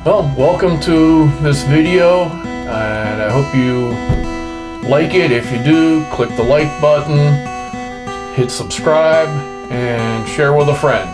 Well, welcome to this video, and I hope you like it. If you do, click the like button, hit subscribe, and share with a friend.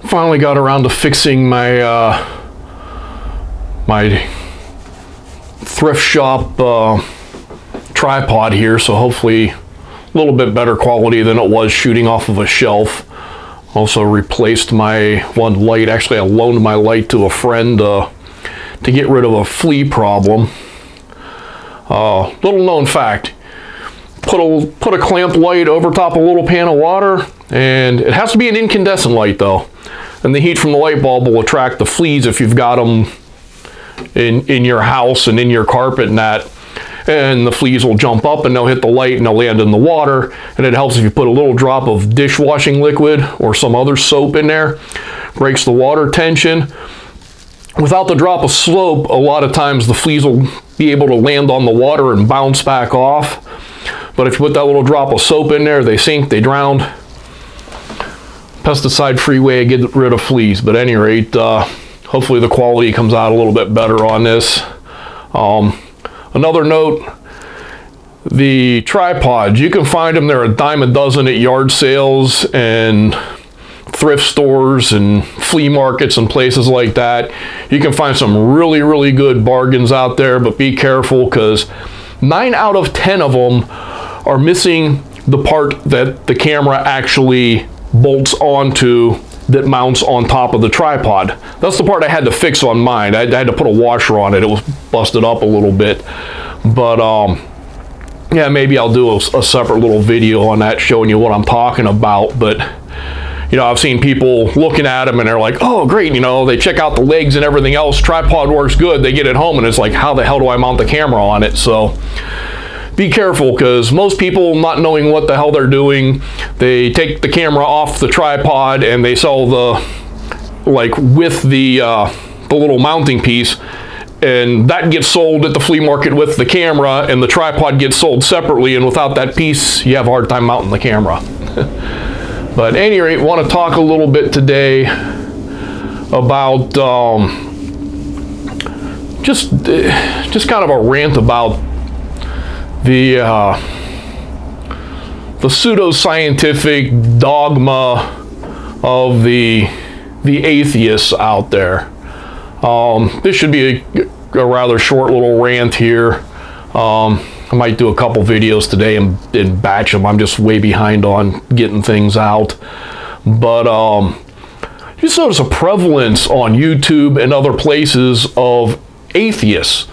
Finally got around to fixing my my thrift shop tripod here, so hopefully a little bit better quality than it was shooting off of a shelf. Also replaced my one light. Actually, I loaned my light to a friend to get rid of a flea problem. Little known fact, put a clamp light over top a little pan of water, and it has to be an incandescent light though. And the heat from the light bulb will attract the fleas if you've got them in your house and in your carpet and that. And the fleas will jump up and they'll hit the light and they'll land in the water. And it helps if you put a little drop of dishwashing liquid or some other soap in there. Breaks the water tension. Without the drop of soap, a lot of times the fleas will be able to land on the water and bounce back off. But if you put that little drop of soap in there, they sink, they drown. Pesticide-free way to get rid of fleas. But at any rate, hopefully the quality comes out a little bit better on this. Another note, the tripods, you can find them, they're a dime a dozen at yard sales and thrift stores and flea markets and places like that. You can find some really, really good bargains out there, but be careful because 9 out of 10 of them are missing the part that the camera actually bolts onto that mounts on top of the tripod. That's the part I had to fix on mine. I had to put a washer on it. It was busted up a little bit. But yeah, maybe I'll do a separate little video on that showing you what I'm talking about. But you know, I've seen people looking at them and they're like, oh great, you know, they check out the legs and everything else, tripod works good, they get it home and it's like, how the hell do I mount the camera on it? So be careful, because most people, not knowing what the hell they're doing, they take the camera off the tripod and they sell the, like with the little mounting piece, and that gets sold at the flea market with the camera, and the tripod gets sold separately, and without that piece you have a hard time mounting the camera. But at any rate, want to talk a little bit today about just kind of a rant about the pseudoscientific dogma of the atheists out there. This should be a rather short little rant here. I might do a couple videos today and batch them. I'm just way behind on getting things out. But just notice a prevalence on YouTube and other places of atheists.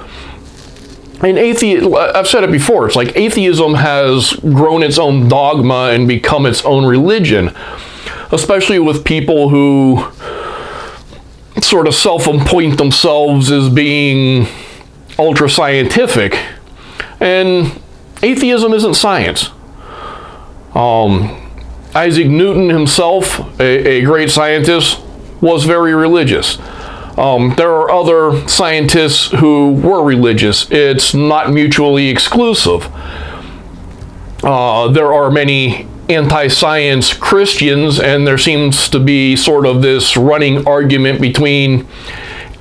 And I've said it before, it's like atheism has grown its own dogma and become its own religion, especially with people who sort of self-appoint themselves as being ultra-scientific. And atheism isn't science. Isaac Newton himself, a great scientist, was very religious. There are other scientists who were religious. It's not mutually exclusive. There are many anti-science Christians, and there seems to be sort of this running argument between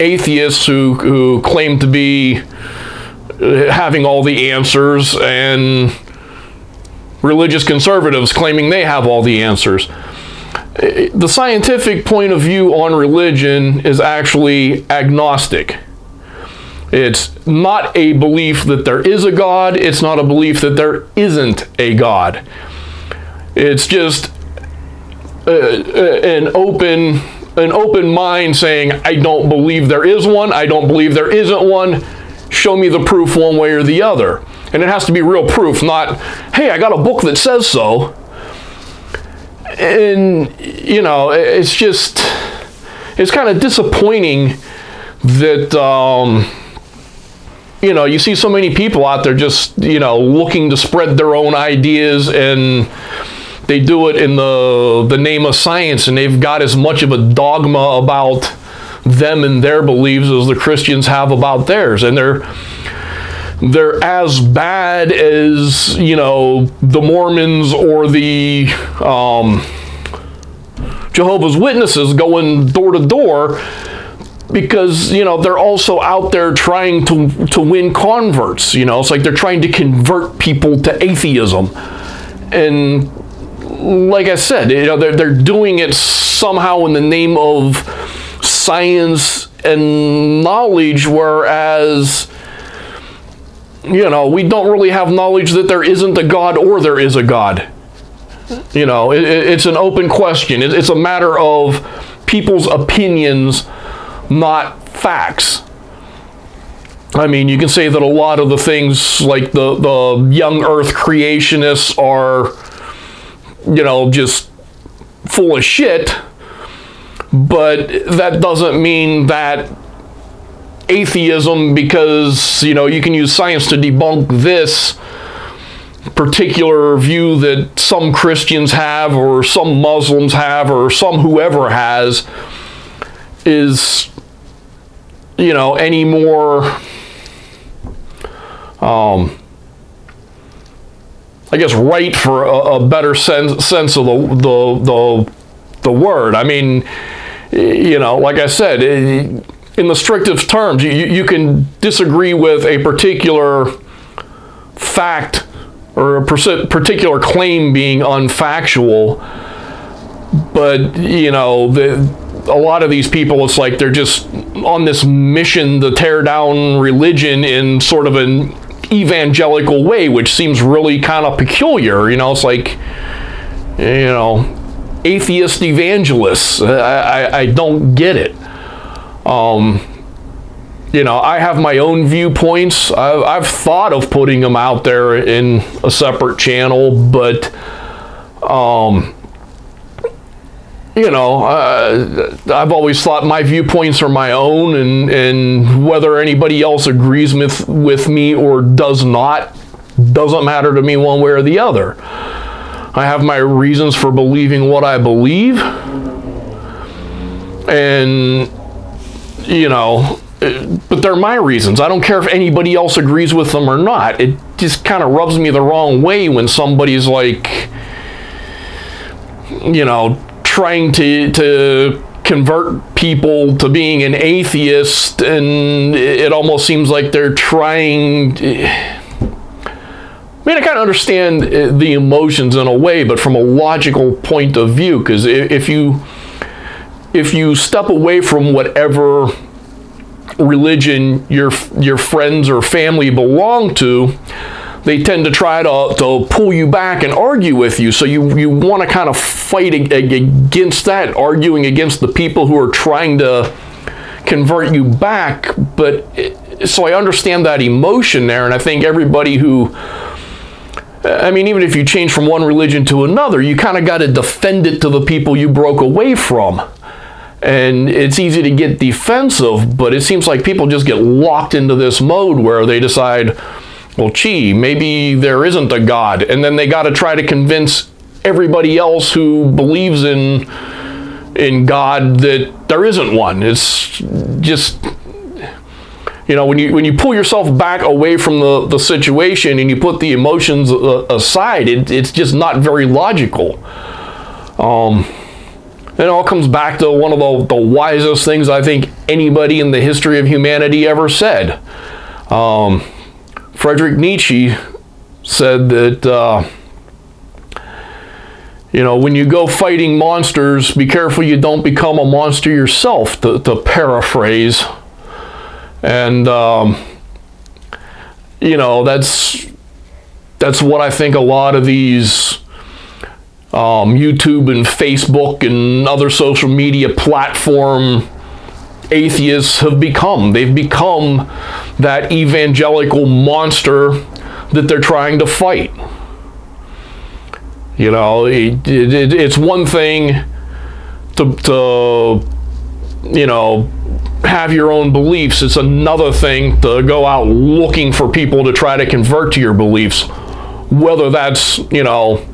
atheists who claim to be having all the answers and religious conservatives claiming they have all the answers. The scientific point of view on religion is actually agnostic. It's not a belief that there is a God. It's not a belief that there isn't a God. It's just an open mind saying, I don't believe there is one. I don't believe there isn't one. Show me the proof one way or the other. And it has to be real proof, not, hey, I got a book that says so. And, you know, it's kind of disappointing that, you know, you see so many people out there just, you know, looking to spread their own ideas, and they do it in the name of science, and they've got as much of a dogma about them and their beliefs as the Christians have about theirs. And they're as bad as, you know, the Mormons or the Jehovah's Witnesses going door to door because, you know, they're also out there trying to win converts. You know, it's like they're trying to convert people to atheism. And like I said, you know, they're doing it somehow in the name of science and knowledge, whereas, you know, we don't really have knowledge that there isn't a God or there is a God. You know, it's an open question. It's a matter of people's opinions, not facts. I mean, you can say that a lot of the things like the young earth creationists are, you know, just full of shit, but that doesn't mean that atheism, because, you know, you can use science to debunk this particular view that some Christians have or some Muslims have or some whoever has, is, you know, any more I guess right, for a better sense of the word. I mean, you know, like I said, in the strictest terms, you can disagree with a particular fact or a particular claim being unfactual, but, you know, a lot of these people, it's like they're just on this mission to tear down religion in sort of an evangelical way, which seems really kind of peculiar. You know, it's like, you know, atheist evangelists. I don't get it. You know, I have my own viewpoints. I've thought of putting them out there in a separate channel, but you know, I've always thought my viewpoints are my own, and whether anybody else agrees with me or does not doesn't matter to me one way or the other. I have my reasons for believing what I believe, and, you know, but they're my reasons. I don't care if anybody else agrees with them or not. It just kind of rubs me the wrong way when somebody's like, you know, trying to convert people to being an atheist, and it almost seems like they're trying. I mean, I kind of understand the emotions in a way, but from a logical point of view, because if you step away from whatever religion your friends or family belong to, they tend to try to pull you back and argue with you. So you want to kind of fight against that, arguing against the people who are trying to convert you back. But so I understand that emotion there, and I think everybody who, I mean, even if you change from one religion to another, you kind of got to defend it to the people you broke away from. And it's easy to get defensive, but it seems like people just get locked into this mode where they decide, well, gee, maybe there isn't a God. And then they got to try to convince everybody else who believes in God that there isn't one. It's just, you know, when you pull yourself back away from the situation and you put the emotions aside, it's just not very logical. It all comes back to one of the wisest things I think anybody in the history of humanity ever said. Friedrich Nietzsche said that, you know, when you go fighting monsters, be careful you don't become a monster yourself, to paraphrase. And, you know, that's what I think a lot of these YouTube and Facebook and other social media platform atheists have become. They've become that evangelical monster that they're trying to fight. You know, it's one thing to you know, have your own beliefs. It's another thing to go out looking for people to try to convert to your beliefs, whether that's, you know,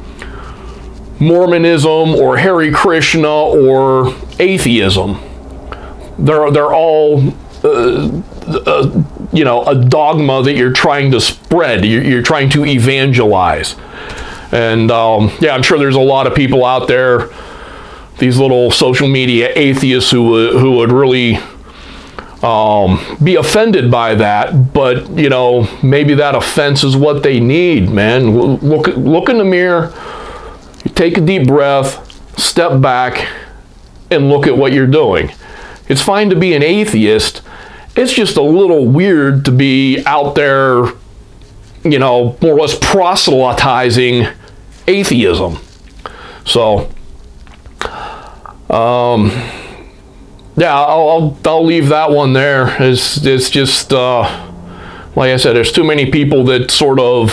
Mormonism or Hare Krishna or atheism. They're all, you know, a dogma that you're trying to spread. You're trying to evangelize. And yeah, I'm sure there's a lot of people out there, these little social media atheists who would really be offended by that, but you know, maybe that offense is what they need, man. Look in the mirror, take a deep breath, step back, and look at what you're doing. It's fine to be an atheist. It's just a little weird to be out there, you know, more or less proselytizing atheism. So, yeah, I'll leave that one there. It's just, like I said, there's too many people that sort of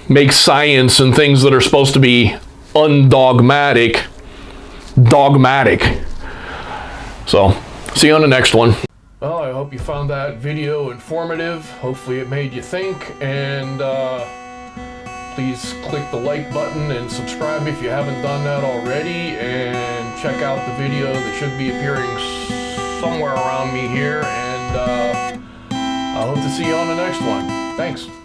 make science and things that are supposed to be undogmatic, dogmatic. So, see you on the next one. Well, I hope you found that video informative. Hopefully it made you think, and please click the like button and subscribe if you haven't done that already, and check out the video that should be appearing somewhere around me here, and I hope to see you on the next one. Thanks.